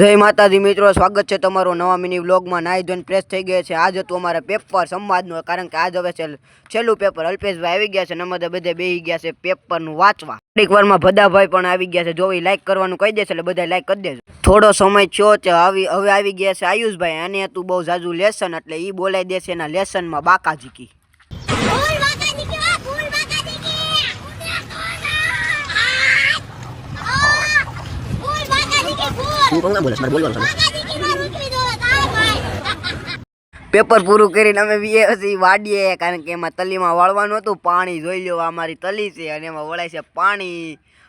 जय माताजी मित्रों, स्वागत है तमारो नवा मिनी व्लॉग में। नाई धोઈને प्रेस થઈ ગયા છે। आज હતું અમારે પેપર સંવાદનું, કારણ કે આજ હવે છેલ્લું પેપર અલ્પેશભાઈ આવી ગયા છે ને અમે બધે બેહી ગયા છે પેપરનું વાંચવા। થોડીક વારમાં ભદાભાઈ પણ આવી ગયા છે। જો ઈ લાઈક કરવાનું કહી દેશે એટલે બધા લાઈક કરી દેજો। થોડો સમય થયો છે, હવે આવી ગયા છે આયુષભાઈ। આને હતું બહુ જાજુ લેસન એટલે ઈ બોલાઈ દેશે એના લેસનમાં બાકાજીકી। पेपर पूरु करीने अमे वीए वाड़ीए, कारण के एमां तलीमां वाळवानुं हतुं। पाणी जोई लो, आ मारी तली छे अने एमां वळाय छे पाणी।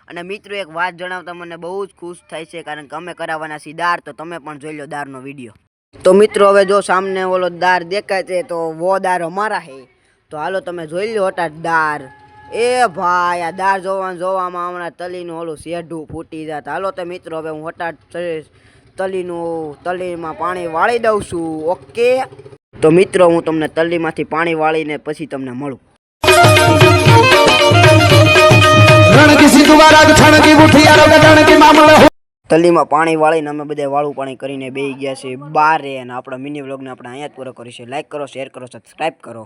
अने मित्रों एक वात जणावता मने बहु ज खुश थाय छे, कारण के अमे कराववाना छीए दार। तो तमे पण जोई लो दारनो विडियो। तो मित्रों हवे जो सामने ओलो दार देखाय छे तो वो दार अमारा है। तो हालो तमे जोई लो हटाट दार। ए भाई आ दार जोवामां हमणां तलीनुं ओલું શેઢું ફૂટી जात। हालो तो मित्रों हवे हूँ हटाट तलीमां पाणी वाળી दઉં છું। ओके तो मित्रों हूँ तमने तलीमांथी पाणी वाळीने पछी तमने मळुं। तलीमां पाणी वाळीने अमे बधाय वाळું पाणी करीने बेही गया छे बारे। अने आपणो मिनी व्लॉग ने આપણે અહીંયા જ પૂરો કરીશું। લાઈક કરો, શેર કરો, સબસ્क्राइब करो।